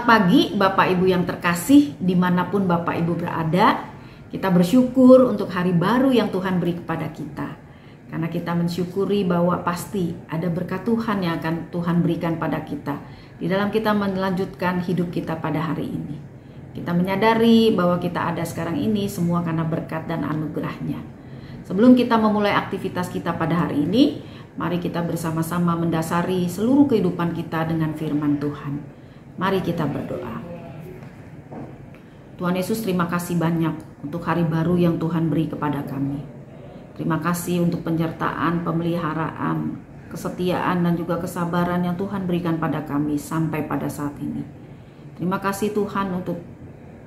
Selamat pagi Bapak Ibu yang terkasih, dimanapun Bapak Ibu berada. Kita bersyukur untuk hari baru yang Tuhan beri kepada kita. Karena kita mensyukuri bahwa pasti ada berkat Tuhan yang akan Tuhan berikan pada kita di dalam kita melanjutkan hidup kita pada hari ini. Kita menyadari bahwa kita ada sekarang ini semua karena berkat dan anugerahnya. Sebelum kita memulai aktivitas kita pada hari ini, mari kita bersama-sama mendasari seluruh kehidupan kita dengan firman Tuhan. Mari kita berdoa. Tuhan Yesus, terima kasih banyak untuk hari baru yang Tuhan beri kepada kami. Terima kasih untuk penyertaan, pemeliharaan, kesetiaan dan juga kesabaran yang Tuhan berikan pada kami sampai pada saat ini. Terima kasih Tuhan untuk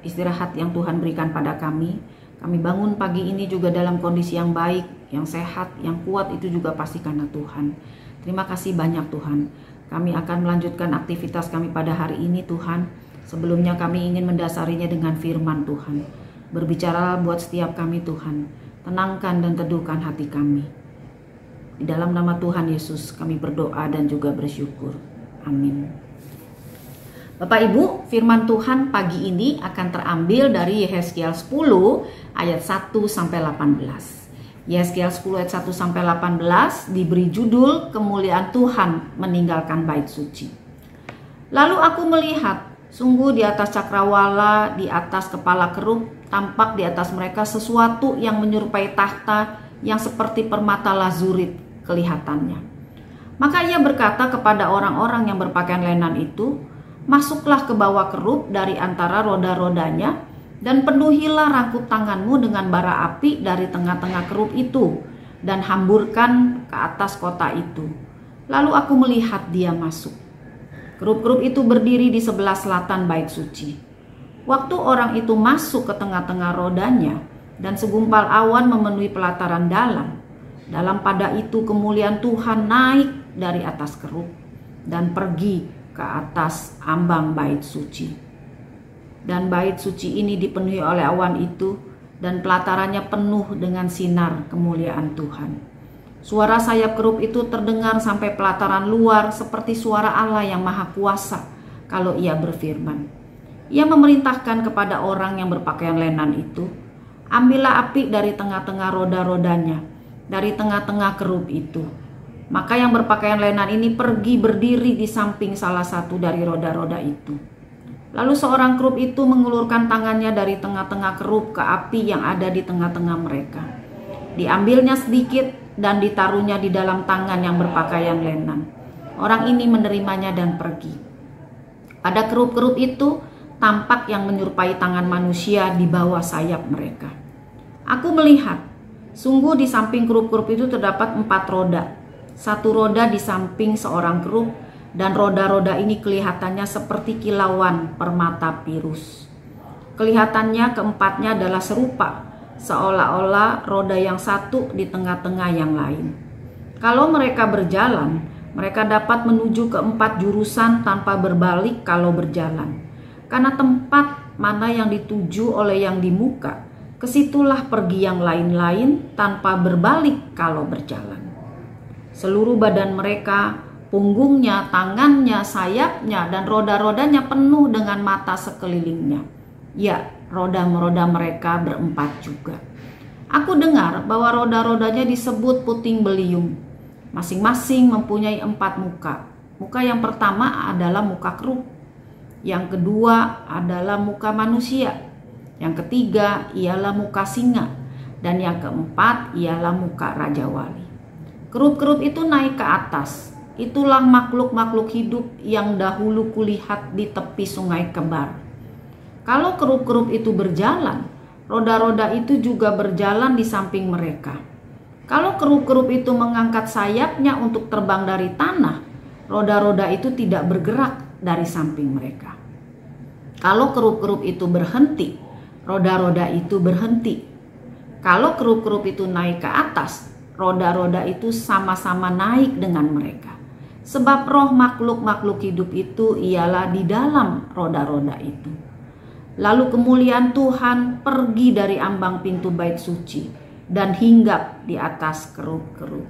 istirahat yang Tuhan berikan pada kami. Kami bangun pagi ini juga dalam kondisi yang baik, yang sehat, yang kuat, itu juga pasti karena Tuhan. Terima kasih banyak Tuhan. Kami akan melanjutkan aktivitas kami pada hari ini Tuhan. Sebelumnya kami ingin mendasarinya dengan firman Tuhan. Berbicara buat setiap kami Tuhan. Tenangkan dan teduhkan hati kami. Di dalam nama Tuhan Yesus kami berdoa dan juga bersyukur. Amin. Bapak Ibu, firman Tuhan pagi ini akan terambil dari Yehezkiel 10 ayat 1 sampai 18. Yehezkiel 10 ayat 1 sampai 18 diberi judul Kemuliaan Tuhan Meninggalkan Bait Suci. Lalu aku melihat, sungguh di atas cakrawala, di atas kepala kerub, tampak di atas mereka sesuatu yang menyerupai tahta yang seperti permata lazurit kelihatannya. Maka ia berkata kepada orang-orang yang berpakaian lenan itu, masuklah ke bawah kerub dari antara roda-rodanya, dan penuhilah rangkup tanganmu dengan bara api dari tengah-tengah kerub itu, dan hamburkan ke atas kota itu. Lalu aku melihat dia masuk. Kerub-kerub itu berdiri di sebelah selatan bait suci. Waktu orang itu masuk ke tengah-tengah rodanya, dan segumpal awan memenuhi pelataran dalam pada itu kemuliaan Tuhan naik dari atas kerub, dan pergi ke atas ambang bait suci. Dan bait suci ini dipenuhi oleh awan itu, dan pelatarannya penuh dengan sinar kemuliaan Tuhan. Suara sayap kerub itu terdengar sampai pelataran luar seperti suara Allah yang maha kuasa kalau ia berfirman. Ia memerintahkan kepada orang yang berpakaian lenan itu, ambillah api dari tengah-tengah roda-rodanya, dari tengah-tengah kerub itu. Maka yang berpakaian lenan ini pergi berdiri di samping salah satu dari roda-roda itu. Lalu seorang kerub itu mengulurkan tangannya dari tengah-tengah kerub ke api yang ada di tengah-tengah mereka. Diambilnya sedikit dan ditaruhnya di dalam tangan yang berpakaian lenan. Orang ini menerimanya dan pergi. Pada kerub-kerub itu tampak yang menyerupai tangan manusia di bawah sayap mereka. Aku melihat, sungguh di samping kerub-kerub itu terdapat 4 roda. 1 roda di samping seorang kerub, dan roda-roda ini kelihatannya seperti kilauan permata pirus. Kelihatannya keempatnya adalah serupa, seolah-olah roda yang satu di tengah-tengah yang lain. Kalau mereka berjalan, mereka dapat menuju ke 4 jurusan tanpa berbalik kalau berjalan. Karena tempat mana yang dituju oleh yang di muka, kesitulah pergi yang lain-lain tanpa berbalik kalau berjalan. Seluruh badan mereka, punggungnya, tangannya, sayapnya, dan roda-rodanya penuh dengan mata sekelilingnya. Ya, roda-roda mereka berempat juga. Aku dengar bahwa roda-rodanya disebut puting beliung. Masing-masing mempunyai 4 muka. Muka yang pertama adalah muka kerub. Yang kedua adalah muka manusia. Yang ketiga ialah muka singa. Dan yang keempat ialah muka Raja Wali. Kerub-kerub itu naik ke atas. Itulah makhluk-makhluk hidup yang dahulu kulihat di tepi sungai Kebar. Kalau kerub-kerub itu berjalan, roda-roda itu juga berjalan di samping mereka. Kalau kerub-kerub itu mengangkat sayapnya untuk terbang dari tanah, roda-roda itu tidak bergerak dari samping mereka. Kalau kerub-kerub itu berhenti, roda-roda itu berhenti. Kalau kerub-kerub itu naik ke atas, roda-roda itu sama-sama naik dengan mereka. Sebab roh makhluk-makhluk hidup itu ialah di dalam roda-roda itu. Lalu kemuliaan Tuhan pergi dari ambang pintu bait suci dan hinggap di atas kerub-kerub.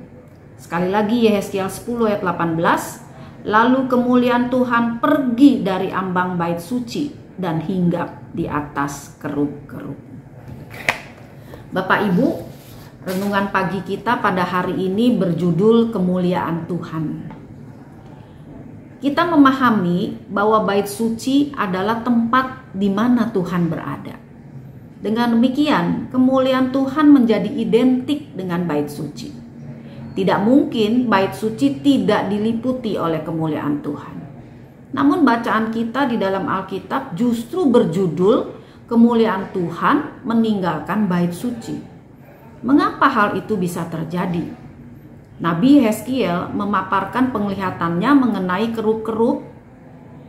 Sekali lagi Yehezkiel 10 ayat 18. Lalu kemuliaan Tuhan pergi dari ambang bait suci dan hinggap di atas kerub-kerub. Bapak Ibu, renungan pagi kita pada hari ini berjudul kemuliaan Tuhan. Kita memahami bahwa bait suci adalah tempat di mana Tuhan berada. Dengan demikian, kemuliaan Tuhan menjadi identik dengan bait suci. Tidak mungkin bait suci tidak diliputi oleh kemuliaan Tuhan. Namun bacaan kita di dalam Alkitab justru berjudul kemuliaan Tuhan meninggalkan bait suci. Mengapa hal itu bisa terjadi? Nabi Yeskiel memaparkan penglihatannya mengenai kerub-kerub,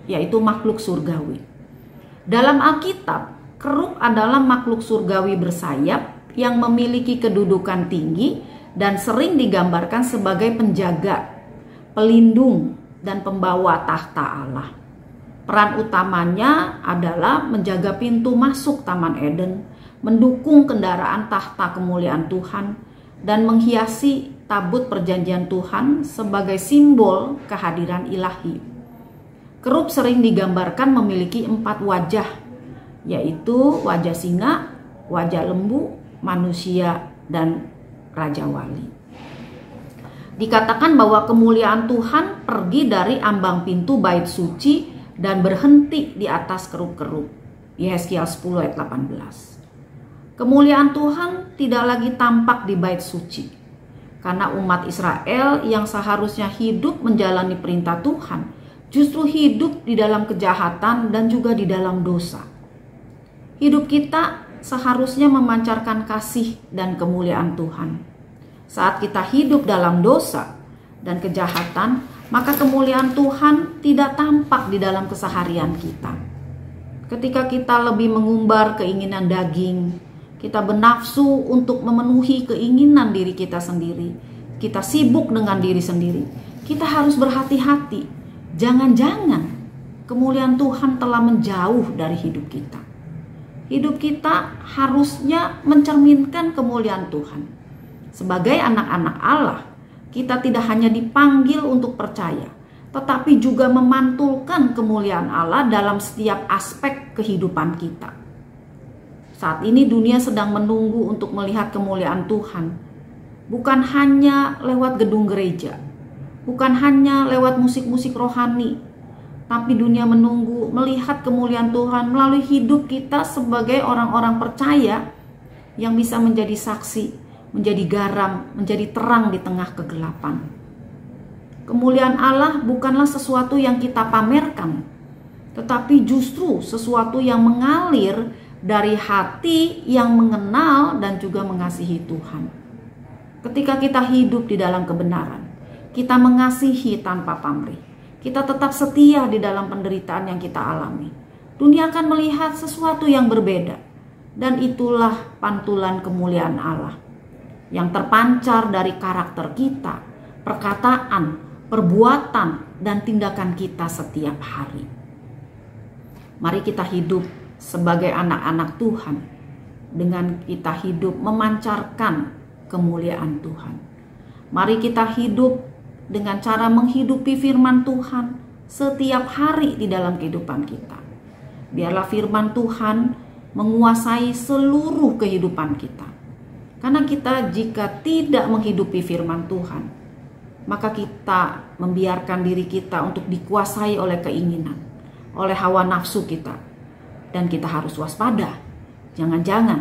yaitu makhluk surgawi. Dalam Alkitab, kerub adalah makhluk surgawi bersayap yang memiliki kedudukan tinggi dan sering digambarkan sebagai penjaga, pelindung, dan pembawa tahta Allah. Peran utamanya adalah menjaga pintu masuk Taman Eden, mendukung kendaraan tahta kemuliaan Tuhan, dan menghiasi tabut perjanjian Tuhan sebagai simbol kehadiran ilahi. Kerub sering digambarkan memiliki 4 wajah, yaitu wajah singa, wajah lembu, manusia, dan Raja Wali. Dikatakan bahwa kemuliaan Tuhan pergi dari ambang pintu bait suci dan berhenti di atas kerub-kerub. Yeskiel 10 ayat 18. Kemuliaan Tuhan tidak lagi tampak di bait suci, karena umat Israel yang seharusnya hidup menjalani perintah Tuhan justru hidup di dalam kejahatan dan juga di dalam dosa. Hidup kita seharusnya memancarkan kasih dan kemuliaan Tuhan. Saat kita hidup dalam dosa dan kejahatan, maka kemuliaan Tuhan tidak tampak di dalam keseharian kita. Ketika kita lebih mengumbar keinginan daging, kita bernafsu untuk memenuhi keinginan diri kita sendiri, kita sibuk dengan diri sendiri, kita harus berhati-hati. Jangan-jangan kemuliaan Tuhan telah menjauh dari hidup kita. Hidup kita harusnya mencerminkan kemuliaan Tuhan. Sebagai anak-anak Allah, kita tidak hanya dipanggil untuk percaya, tetapi juga memantulkan kemuliaan Allah dalam setiap aspek kehidupan kita. Saat ini dunia sedang menunggu untuk melihat kemuliaan Tuhan, bukan hanya lewat gedung gereja, bukan hanya lewat musik-musik rohani, tapi dunia menunggu melihat kemuliaan Tuhan melalui hidup kita sebagai orang-orang percaya yang bisa menjadi saksi, menjadi garam, menjadi terang di tengah kegelapan. Kemuliaan Allah bukanlah sesuatu yang kita pamerkan, tetapi justru sesuatu yang mengalir dari hati yang mengenal dan juga mengasihi Tuhan. Ketika kita hidup di dalam kebenaran, kita mengasihi tanpa pamrih, kita tetap setia di dalam penderitaan yang kita alami, dunia akan melihat sesuatu yang berbeda. Dan itulah pantulan kemuliaan Allah yang terpancar dari karakter kita, perkataan, perbuatan, dan tindakan kita setiap hari. Mari kita hidup sebagai anak-anak Tuhan dengan kita hidup memancarkan kemuliaan Tuhan. Mari kita hidup dengan cara menghidupi firman Tuhan setiap hari di dalam kehidupan kita. Biarlah firman Tuhan menguasai seluruh kehidupan kita. Karena kita jika tidak menghidupi firman Tuhan, maka kita membiarkan diri kita untuk dikuasai oleh keinginan, oleh hawa nafsu kita. Dan kita harus waspada. Jangan-jangan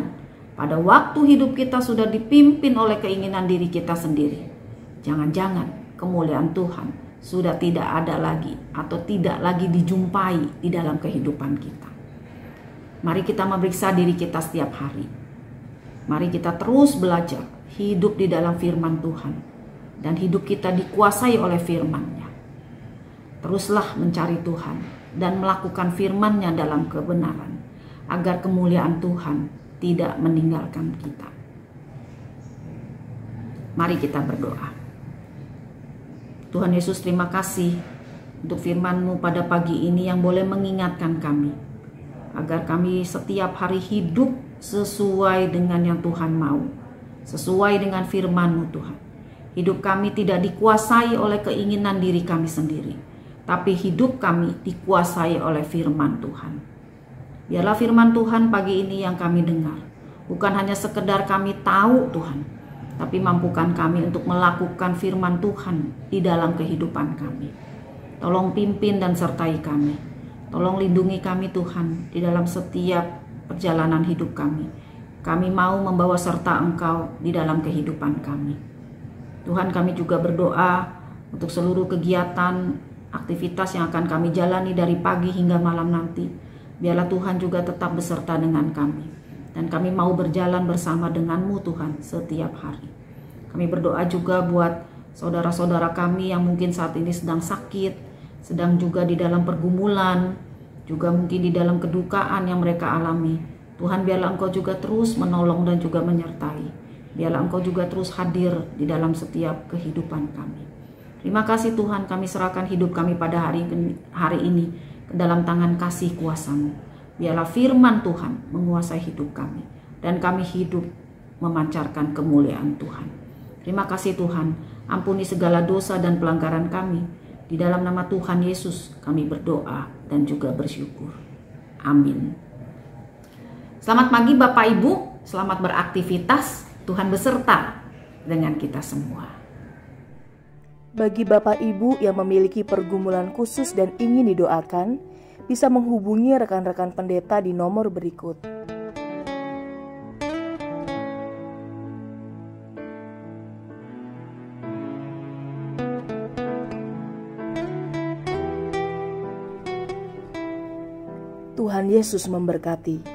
pada waktu hidup kita sudah dipimpin oleh keinginan diri kita sendiri. Jangan-jangan kemuliaan Tuhan sudah tidak ada lagi atau tidak lagi dijumpai di dalam kehidupan kita. Mari kita memeriksa diri kita setiap hari. Mari kita terus belajar hidup di dalam firman Tuhan dan hidup kita dikuasai oleh firman-Nya. Teruslah mencari Tuhan dan melakukan firman-Nya dalam kebenaran agar kemuliaan Tuhan tidak meninggalkan kita. Mari kita berdoa. Tuhan Yesus, terima kasih untuk firman-Mu pada pagi ini yang boleh mengingatkan kami agar kami setiap hari hidup sesuai dengan yang Tuhan mau, sesuai dengan firman-Mu Tuhan. Hidup kami tidak dikuasai oleh keinginan diri kami sendiri, tapi hidup kami dikuasai oleh firman Tuhan. Biarlah firman Tuhan pagi ini yang kami dengar, bukan hanya sekedar kami tahu Tuhan, tapi mampukan kami untuk melakukan firman Tuhan di dalam kehidupan kami. Tolong pimpin dan sertai kami. Tolong lindungi kami Tuhan di dalam setiap perjalanan hidup kami. Kami mau membawa serta Engkau di dalam kehidupan kami. Tuhan, kami juga berdoa untuk seluruh kegiatan, aktivitas yang akan kami jalani dari pagi hingga malam nanti. Biarlah Tuhan juga tetap beserta dengan kami. Dan kami mau berjalan bersama dengan-Mu Tuhan setiap hari. Kami berdoa juga buat saudara-saudara kami yang mungkin saat ini sedang sakit, sedang juga di dalam pergumulan, juga mungkin di dalam kedukaan yang mereka alami. Tuhan, biarlah Engkau juga terus menolong dan juga menyertai. Biarlah Engkau juga terus hadir di dalam setiap kehidupan kami. Terima kasih Tuhan, kami serahkan hidup kami pada hari ini ke dalam tangan kasih kuasa-Mu. Biarlah firman Tuhan menguasai hidup kami, dan kami hidup memancarkan kemuliaan Tuhan. Terima kasih Tuhan, ampuni segala dosa dan pelanggaran kami. Di dalam nama Tuhan Yesus kami berdoa dan juga bersyukur. Amin. Selamat pagi Bapak Ibu, selamat beraktivitas. Tuhan beserta dengan kita semua. Bagi Bapak Ibu yang memiliki pergumulan khusus dan ingin didoakan, bisa menghubungi rekan-rekan pendeta di nomor berikut. Tuhan Yesus memberkati.